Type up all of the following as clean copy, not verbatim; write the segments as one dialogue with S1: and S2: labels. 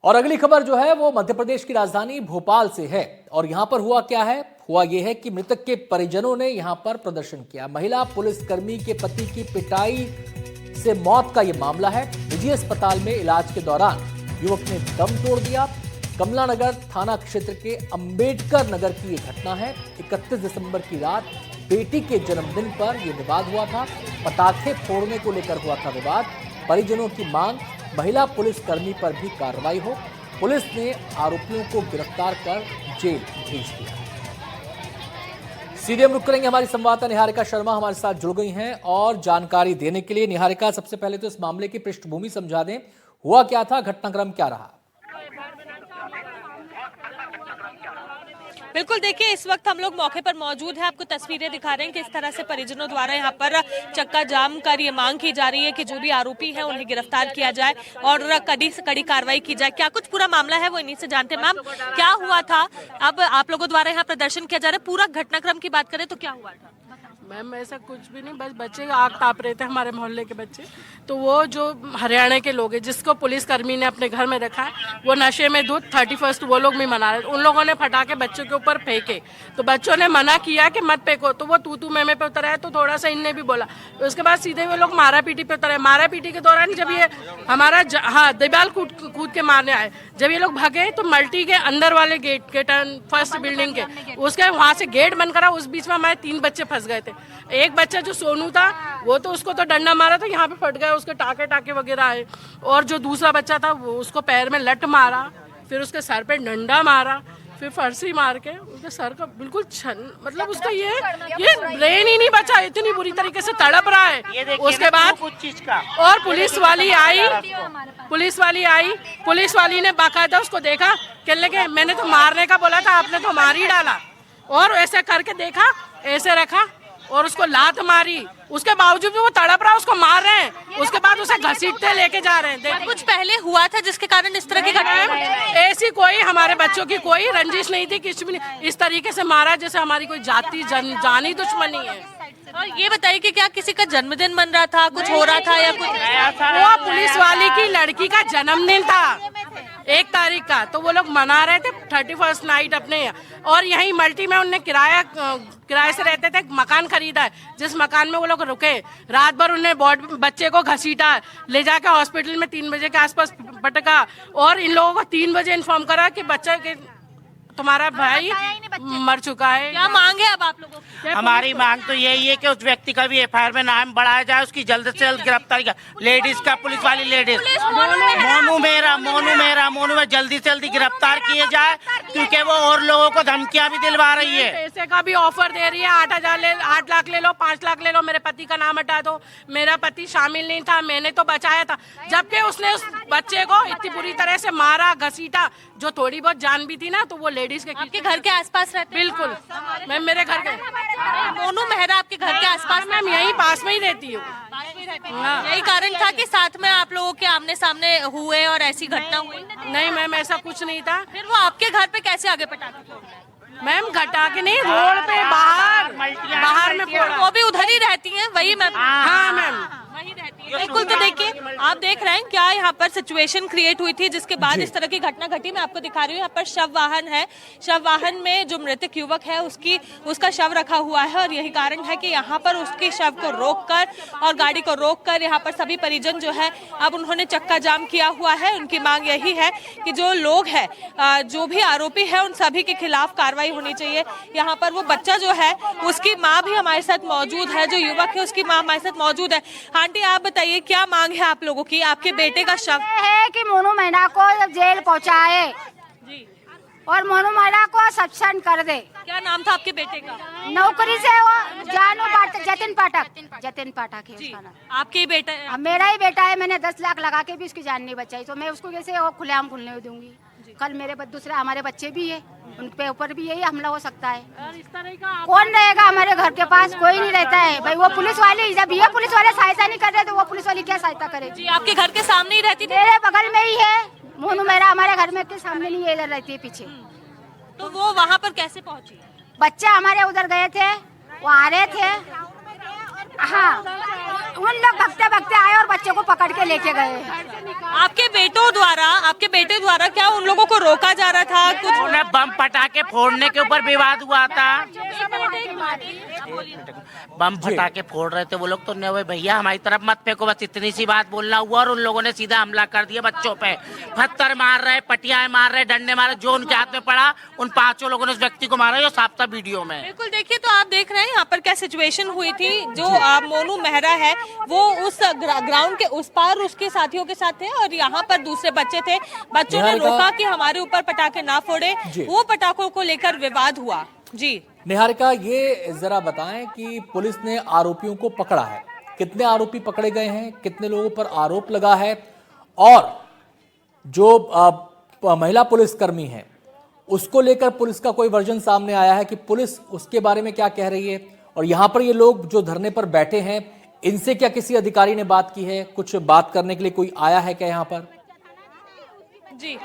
S1: और अगली खबर जो है वो मध्य प्रदेश की राजधानी भोपाल से है। और यहां पर हुआ क्या है, हुआ यह है कि मृतक के परिजनों ने यहां पर प्रदर्शन किया। महिला पुलिसकर्मी के पति की पिटाई से मौत का यह मामला है। निजी अस्पताल में इलाज के दौरान युवक ने दम तोड़ दिया। कमला नगर थाना क्षेत्र के अंबेडकर नगर की यह घटना है। 31 दिसंबर की रात बेटी के जन्मदिन पर यह विवाद हुआ था। पटाखे फोड़ने को लेकर हुआ था विवाद। परिजनों की मांग महिला पुलिसकर्मी पर भी कार्रवाई हो। पुलिस ने आरोपियों को गिरफ्तार कर जेल भेज दिया। सीधे हम रुक करेंगे, हमारी संवाददाता निहारिका शर्मा हमारे साथ जुड़ गई हैं और जानकारी देने के लिए। निहारिका, सबसे पहले तो इस मामले की पृष्ठभूमि समझा दें, हुआ क्या था, घटनाक्रम क्या रहा?
S2: बिल्कुल, देखिए इस वक्त हम लोग मौके पर मौजूद हैं। आपको तस्वीरें दिखा रहे हैं कि इस तरह से परिजनों द्वारा यहाँ पर चक्का जाम कर ये मांग की जा रही है कि जो भी आरोपी हैं उन्हें गिरफ्तार किया जाए और कड़ी से कड़ी कार्रवाई की जाए। क्या कुछ पूरा मामला है वो इन्हीं से जानते हैं। मैम, क्या हुआ था? अब आप लोगों द्वारा यहाँ प्रदर्शन किया जा रहा है, पूरा घटनाक्रम की बात करें तो क्या हुआ था?
S3: मैम, ऐसा कुछ भी नहीं, बस बच्चे आग ताप रहे थे, हमारे मोहल्ले के बच्चे। तो वो जो हरियाणा के लोग हैं जिसको पुलिसकर्मी ने अपने घर में रखा है, वो नशे में धुत 31 वो लोग भी मना रहे थे। उन लोगों ने फटाके बच्चों के ऊपर फेंके तो बच्चों ने मना किया कि मत फेंको, तो वो तू मैं पे उतर आया। तो थोड़ा सा इनने भी बोला, उसके बाद सीधे वो लोग मारा पीटी पे उतर आए। मारा पीटी के दौरान जब ये हमारा दीवार कूद के मारने आए, जब ये लोग भागे तो मल्टी के अंदर वाले गेट के फर्स्ट बिल्डिंग के उसके वहां से गेट बंद करा। उस बीच में हमारे 3 बच्चे फंस गए थे। एक बच्चा जो सोनू था वो तो उसको तो डंडा मारा तो यहाँ पे फट गया, उसके टाके वगैरह आए। और जो दूसरा बच्चा था वो उसको पैर में लट मारा, फिर उसके सर पे डंडा मारा, फिर फरसी मार के उसके सर का बिल्कुल मतलब उसका ये ब्रेन ही नहीं बचा, इतनी बुरी तरीके से तड़प रहा है। उसके बाद और पुलिस वाली ने बाकायदा उसको देखा, कहने लगे मैंने तो मारने का बोला था, आपने तो मार ही डाला। और ऐसे करके देखा, ऐसे रखा और उसको लात मारी। उसके बावजूद भी वो तड़प रहा, उसको मार रहे हैं। उसके बाद उसे घसीटते लेके जा रहे हैं।
S2: कुछ पहले हुआ था जिसके कारण इस तरह की घटना?
S3: ऐसी कोई हमारे बच्चों की कोई रंजिश नहीं थी, कुछ भी नहीं। इस तरीके से मारा जैसे हमारी कोई जानी दुश्मनी है।
S2: और ये बताइए कि क्या किसी का जन्मदिन मन रहा था, कुछ हो रहा था या कुछ?
S3: वो पुलिस वाली की लड़की का जन्मदिन था 1 तारीख का, तो वो लोग मना रहे थे 31st नाइट अपने। और यहीं मल्टी में उनने किराए से रहते थे, मकान खरीदा है, जिस मकान में वो लोग रुके। रात भर उन्हें बच्चे को घसीटा, ले जाकर हॉस्पिटल में 3 बजे के आसपास पटका। और इन लोगों को 3 बजे इन्फॉर्म करा कि बच्चा के तुम्हारा भाई मर चुका है।
S2: क्या मांग है अब आप लोगों की?
S4: हमारी मांग तो यही है कि उस व्यक्ति का भी एफआईआर में नाम बढ़ाया जाए, उसकी जल्द से जल्द गिरफ्तारी का। लेडीज का, पुलिस वाली लेडीज मोनू में जल्दी से जल्दी गिरफ्तार किए जाए, क्योंकि वो और लोगों को धमकियां भी दिलवा रही है।
S3: पैसे का भी ऑफर दे रही है, 8 लाख ले लो, 5 लाख ले लो, मेरे पति का नाम हटा दो। मेरा पति शामिल नहीं था, मैंने तो बचाया था। जबकि उसने उस बच्चे को इतनी बुरी तरह से मारा, घसीटा, जो थोड़ी बहुत जान भी थी ना, तो वो लेडीज के
S2: आपके घर के आसपास रहते?
S3: बिल्कुल मैम, मेरे घर के
S2: मोनू मेहरा आपके घर के आसपास?
S3: मैम यहीं पास में ही रहती हूँ।
S2: यही कारण था कि साथ में आप लोगों के आमने सामने हुए और ऐसी घटना हुई?
S3: नहीं मैम, ऐसा कुछ नहीं था।
S2: फिर वो आपके घर पे कैसे आगे पटाखे?
S3: मैम घटा के नहीं, रोड पे बाहर में
S2: वो भी उधर ही रहती हैं, वही मैम?
S3: हाँ मैम,
S2: वही रहती है। बिल्कुल, तो देखिए आप देख रहे हैं क्या यहाँ पर सिचुएशन क्रिएट हुई थी जिसके बाद इस तरह की घटना घटी। मैं आपको दिखा रही हूँ, यहाँ पर शव वाहन है। शव वाहन में जो मृतक युवक है उसका शव रखा हुआ है और यही कारण है कि यहाँ पर उसके शव को रोककर और गाड़ी को रोककर यहाँ पर सभी परिजन जो है अब उन्होंने चक्का जाम किया हुआ है। उनकी मांग यही है कि जो लोग हैं, जो भी आरोपी है, उन सभी के खिलाफ कार्रवाई होनी चाहिए। यहाँ पर वो बच्चा जो है उसकी माँ भी हमारे साथ मौजूद है, जो युवक है उसकी माँ हमारे साथ मौजूद है। आंटी, आप बताइए क्या मांग है आप लोगों की? आपके बेटे का शव
S5: है कि मोनू मैना को जेल पहुंचाए जी, और मोनू मैना को सस्पेंड कर दे।
S2: क्या नाम था आपके बेटे का?
S5: नौकरी से वो जतिन पाठक है उसका नाम।
S2: आपके ही बेटा है?
S5: मेरा ही बेटा है। मैंने 10 लाख लगा के भी उसकी जान नहीं बचाई, तो मैं उसको कैसे वो खुलेआम खुलने दूंगी? कल मेरे दूसरे हमारे बच्चे भी है, उन पे ऊपर भी यही हमला हो सकता है।
S3: इस तरह का
S5: कौन रहेगा हमारे घर के पास? कोई नहीं रहता है भाई। वो पुलिस वाले, जब ये पुलिस वाले सहायता नहीं कर रहे तो वो पुलिस वाली क्या सहायता करेगी?
S2: आपके घर के सामने ही रहती थी?
S5: मेरे बगल में ही है मोनू मेरा, हमारे घर में के सामने नहीं है, इधर रहती है पीछे।
S2: तो वो वहाँ पर कैसे पहुँची?
S5: बच्चे हमारे उधर गए थे, वो आ रहे थे। हाँ, उन लोग भगते भगते आए और बच्चे को पकड़ के लेके गए।
S2: आपके बेटे द्वारा रोका जा रहा था, कुछ
S4: उन्हें बम पटाखे फोड़ने के ऊपर विवाद हुआ था। बम पटाखे फोड़ रहे थे वो लोग, तो नहीं हुए भैया हमारी तरफ मत फेंको, बस इतनी सी बात बोलना हुआ। और उन लोगों ने सीधा हमला कर दिया बच्चों पे, पत्थर मार रहे, पटियाएं मार रहे, डंडे मारे, जो उनके हाथ में पड़ा उन 5 लोगों ने उस व्यक्ति को मारा, जो साफ था वीडियो में।
S2: बिल्कुल देखिए, तो आप देख रहे हैं यहाँ पर क्या सिचुएशन हुई थी। जो मोनू मेहरा है वो उस ग्राउंड के उस पार उसके साथियों के साथ थे और यहाँ पर दूसरे बच्चे थे। बच्चों ने रोका कि हमारे ऊपर पटाखे ना फोड़े, वो पटाखों को लेकर विवाद हुआ। जी
S1: निहारिका, ये जरा बताएं कि पुलिस ने आरोपियों को पकड़ा है, कितने आरोपी पकड़े गए हैं, कितने लोगों पर आरोप लगा है, और जो महिला पुलिसकर्मी है उसको लेकर पुलिस का कोई वर्जन सामने आया है कि पुलिस उसके बारे में क्या कह रही है, और यहाँ पर ये लोग जो धरने पर बैठे हैं इनसे क्या किसी अधिकारी ने बात की है, कुछ बात करने के लिए कोई आया है क्या यहाँ पर?
S2: जी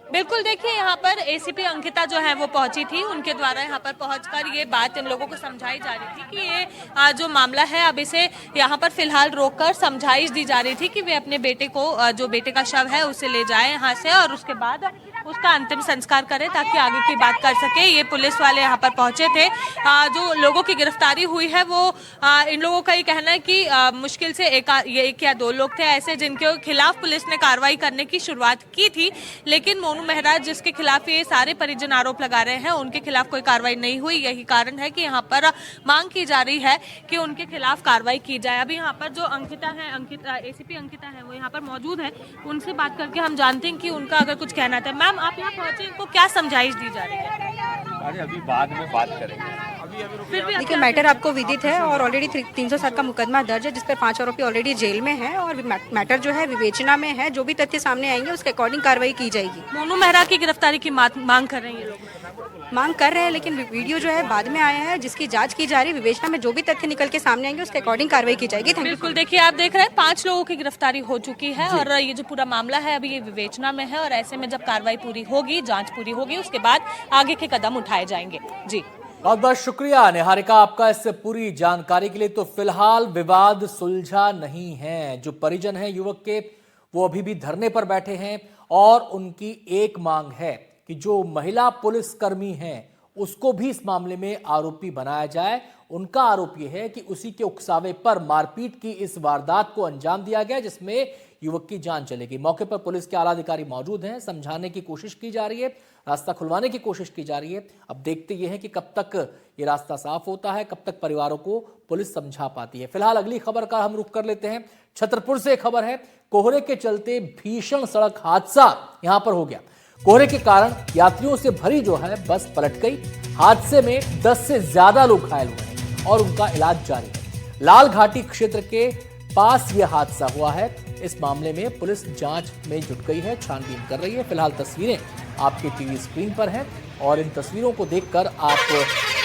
S2: बिल्कुल, देखिए यहाँ पर एसीपी अंकिता जो है वो पहुंची थी, उनके द्वारा यहाँ पर पहुंचकर ये बात इन लोगों को समझाई जा रही थी कि ये जो मामला है अब इसे यहाँ पर फिलहाल रोककर समझाइश दी जा रही थी कि वे अपने बेटे को, जो बेटे का शव है उसे ले जाएं यहाँ से और उसके बाद उसका अंतिम संस्कार करें ताकि आगे की बात कर सके। ये पुलिस वाले यहाँ पर पहुंचे थे। जो लोगों की गिरफ्तारी हुई है वो इन लोगों का ये कहना है कि मुश्किल से एक या 2 लोग थे ऐसे जिनके खिलाफ पुलिस ने कार्रवाई करने की शुरुआत की थी, लेकिन मोनू मेहरा जिसके खिलाफ ये सारे परिजन आरोप लगा रहे हैं उनके खिलाफ कोई कार्रवाई नहीं हुई। यही कारण है कि यहाँ पर मांग की जा रही है कि उनके खिलाफ कार्रवाई की जाए। अभी यहाँ पर जो अंकिता है, एसीपी अंकिता है, वो यहाँ पर मौजूद है, उनसे बात करके हम जानते हैं कि उनका अगर कुछ कहना था। मैम, आप यहाँ पहुंचे, इनको क्या समझाइश दी जा रही है?
S6: अरे अभी बाद में बात करेंगे।
S7: देखिए, मैटर आपको विदित है और ऑलरेडी 307 का मुकदमा दर्ज है जिस पर 5 आरोपी ऑलरेडी जेल में हैं और मैटर जो है विवेचना में है। जो भी तथ्य सामने आएंगे उसके अकॉर्डिंग कार्रवाई की जाएगी।
S2: मोनू मेहरा की गिरफ्तारी की मांग कर रहे हैं ये लोग,
S7: मांग कर रहे हैं, लेकिन वीडियो जो है बाद में आया है जिसकी जांच की जा रही है। विवेचना में जो भी तथ्य निकल के सामने आएंगे उसके अकॉर्डिंग कार्रवाई की जाएगी।
S2: बिल्कुल, देखिए आप देख रहे हैं 5 लोगों की गिरफ्तारी हो चुकी है और ये जो पूरा मामला है अभी ये विवेचना में है और ऐसे में जब कार्रवाई पूरी होगी, जांच पूरी होगी, उसके बाद आगे के कदम उठाए जाएंगे। जी
S1: बहुत बहुत शुक्रिया निहारिका आपका इस पूरी जानकारी के लिए। तो फिलहाल विवाद सुलझा नहीं है, जो परिजन हैं युवक के वो अभी भी धरने पर बैठे हैं और उनकी एक मांग है कि जो महिला पुलिसकर्मी हैं उसको भी इस मामले में आरोपी बनाया जाए। उनका आरोप यह है कि उसी के उकसावे पर मारपीट की इस वारदात को अंजाम दिया गया जिसमें युवक की जान चली गई। मौके पर पुलिस के आला अधिकारी मौजूद हैं, समझाने की कोशिश की जा रही है, रास्ता खुलवाने की कोशिश की जा रही है। अब देखते ये हैं कि कब तक ये रास्ता साफ होता है, कब तक परिवारों को पुलिस समझा पाती है। फिलहाल अगली खबर का हम रुख कर लेते हैं। छतरपुर से खबर है, कोहरे के चलते भीषण सड़क हादसा यहां पर हो गया। कोहरे के कारण यात्रियों से भरी जो है बस पलट गई। हादसे में 10 से ज्यादा लोग घायल हुए हैं और उनका इलाज जारी है। लाल घाटी क्षेत्र के पास यह हादसा हुआ है। इस मामले में पुलिस जांच में जुट गई है, छानबीन कर रही है। फिलहाल तस्वीरें आपके टीवी स्क्रीन पर हैं और इन तस्वीरों को देखकर आप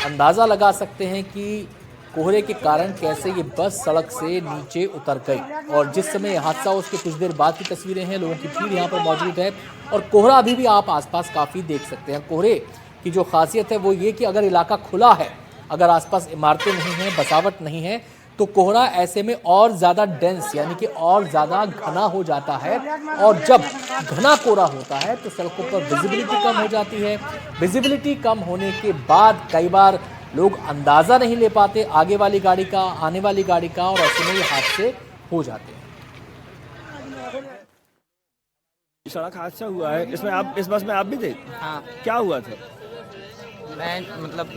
S1: अंदाजा लगा सकते हैं कि कोहरे के कारण कैसे ये बस सड़क से नीचे उतर गई। और जिस समय हादसा उसके कुछ देर बाद की तस्वीरें हैं, लोगों की भीड़ यहाँ पर मौजूद है और कोहरा अभी भी आप आसपास काफ़ी देख सकते हैं। कोहरे की जो खासियत है वो ये कि अगर इलाका खुला है, अगर आसपास इमारतें नहीं हैं, बसावट नहीं है, तो कोहरा ऐसे में और ज़्यादा डेंस यानी कि और ज़्यादा घना हो जाता है। और जब घना कोहरा होता है तो सड़कों पर विजिबिलिटी कम हो जाती है। विजिबिलिटी कम होने के बाद कई बार लोग अंदाज़ा नहीं ले पाते आगे वाली गाड़ी का, आने वाली गाड़ी का, और ऐसे में ये हादसे हो जाते हैं।
S6: सड़क हादसा हुआ है, इसमें आप इस बस में आप भी थे?
S8: हाँ,
S6: क्या हुआ था?
S8: मैं मतलब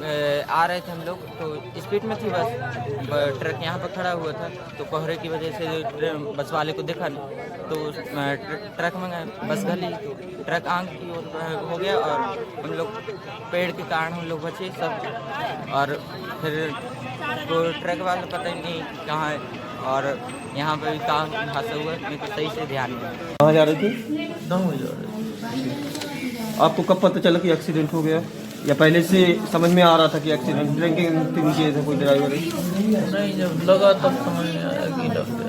S8: आ रहे थे हम लोग, तो स्पीड में थी बस, ट्रक यहाँ पर खड़ा हुआ था, तो कोहरे की वजह से बस वाले को देखा नहीं, तो ट्रक में बस गली, तो ट्रक आग की ओर हो गया और हम लोग पेड़ के कारण हम लोग बचे सब। और फिर वो ट्रक वाला पता ही नहीं कहाँ है और यहाँ पर भी कहाँ हादसा हुआ मेरे को सही से ध्यान नहीं।
S6: कहाँ जा रहे थे?
S8: दमोह जा रहे थे।
S6: आपको कब पता चला कि एक्सीडेंट हो गया, या पहले से समझ में आ रहा था कि एक्सीडेंट ड्रिंकिंग किए थे कोई ड्राइवर?
S8: नहीं, जब लगा तब समझ में आया कि डॉक्टर।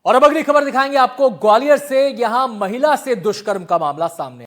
S1: और अब अगली खबर दिखाएंगे आपको ग्वालियर से। यहां महिला से दुष्कर्म का मामला सामने